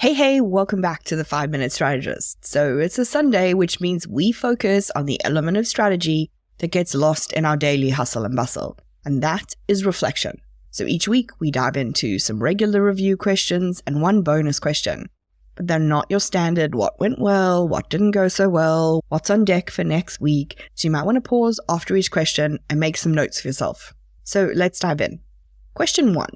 Hey, welcome back to the 5-Minute Strategist. So it's a Sunday, which means we focus on the element of strategy that gets lost in our daily hustle and bustle, and that is reflection. So each week we dive into some regular review questions and one bonus question. But they're not your standard what went well, what didn't go so well, what's on deck for next week. So you might want to pause after each question and make some notes for yourself. So let's dive in. Question 1.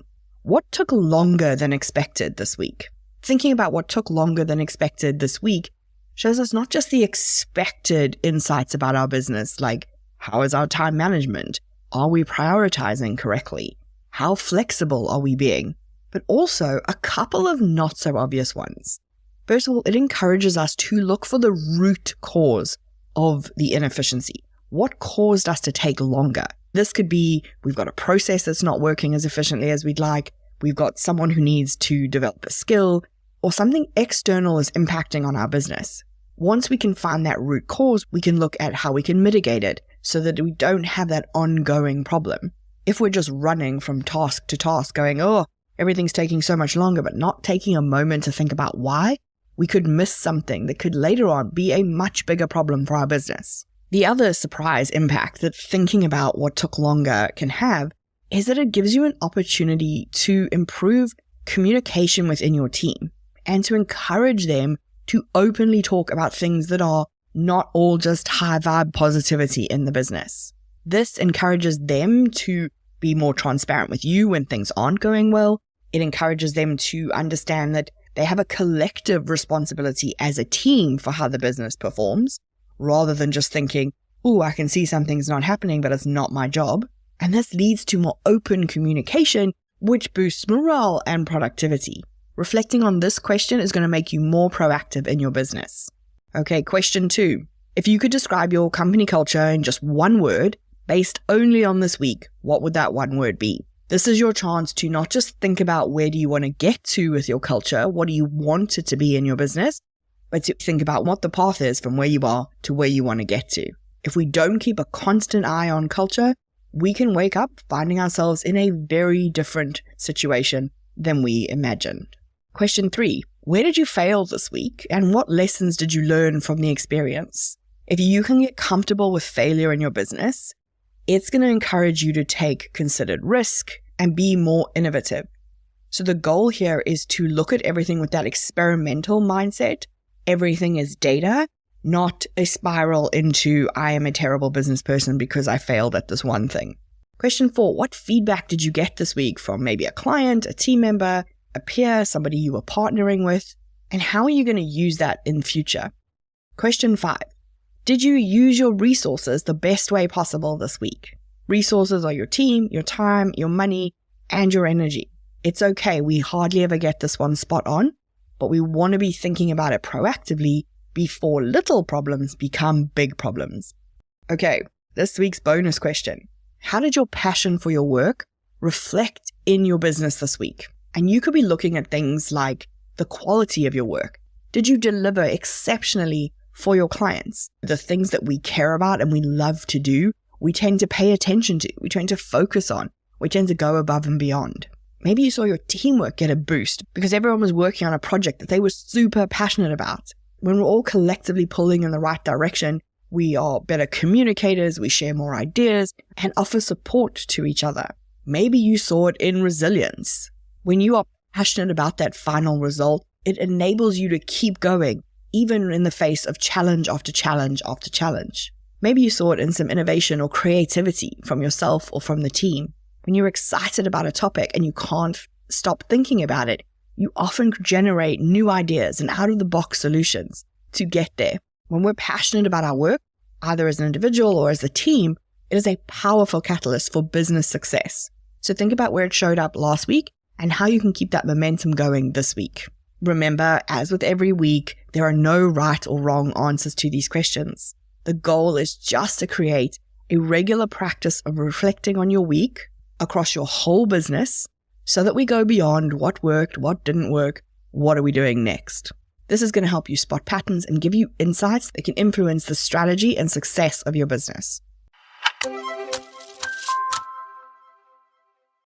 What took longer than expected this week? Thinking about what took longer than expected this week shows us not just the expected insights about our business, like how is our time management? Are we prioritizing correctly? How flexible are we being? But also a couple of not so obvious ones. First of all, it encourages us to look for the root cause of the inefficiency. What caused us to take longer? This could be we've got a process that's not working as efficiently as we'd like. We've got someone who needs to develop a skill, or something external is impacting on our business. Once we can find that root cause, we can look at how we can mitigate it so that we don't have that ongoing problem. If we're just running from task to task going, everything's taking so much longer, but not taking a moment to think about why, we could miss something that could later on be a much bigger problem for our business. The other surprise impact that thinking about what took longer can have is that it gives you an opportunity to improve communication within your team and to encourage them to openly talk about things that are not all just high vibe positivity in the business. This encourages them to be more transparent with you when things aren't going well. It encourages them to understand that they have a collective responsibility as a team for how the business performs, rather than just thinking, I can see something's not happening, but it's not my job. And this leads to more open communication, which boosts morale and productivity. Reflecting on this question is going to make you more proactive in your business. Okay, question 2. If you could describe your company culture in just one word, based only on this week, what would that one word be? This is your chance to not just think about where do you want to get to with your culture, what do you want it to be in your business, but to think about what the path is from where you are to where you want to get to. If we don't keep a constant eye on culture, we can wake up finding ourselves in a very different situation than we imagined. Question 3. Where did you fail this week, and what lessons did you learn from the experience? If you can get comfortable with failure in your business, it's going to encourage you to take considered risk and be more innovative. So the goal here is to look at everything with that experimental mindset. Everything is data, not a spiral into I am a terrible business person because I failed at this one thing. Question 4. What feedback did you get this week from maybe a client, a team member, a peer, somebody you were partnering with? And how are you going to use that in future? Question 5. Did you use your resources the best way possible this week? Resources are your team, your time, your money, and your energy. It's okay, we hardly ever get this one spot on, but we want to be thinking about it proactively before little problems become big problems. Okay, this week's bonus question. How did your passion for your work reflect in your business this week? And you could be looking at things like the quality of your work. Did you deliver exceptionally for your clients? The things that we care about and we love to do, we tend to pay attention to, we tend to focus on, we tend to go above and beyond. Maybe you saw your teamwork get a boost because everyone was working on a project that they were super passionate about. When we're all collectively pulling in the right direction, we are better communicators, we share more ideas, and offer support to each other. Maybe you saw it in resilience. When you are passionate about that final result, it enables you to keep going, even in the face of challenge after challenge after challenge. Maybe you saw it in some innovation or creativity from yourself or from the team. When you're excited about a topic and you can't stop thinking about it, you often generate new ideas and out-of-the-box solutions to get there. When we're passionate about our work, either as an individual or as a team, it is a powerful catalyst for business success. So think about where it showed up last week and how you can keep that momentum going this week. Remember, as with every week, there are no right or wrong answers to these questions. The goal is just to create a regular practice of reflecting on your week across your whole business so that we go beyond what worked, what didn't work, what are we doing next. This is going to help you spot patterns and give you insights that can influence the strategy and success of your business.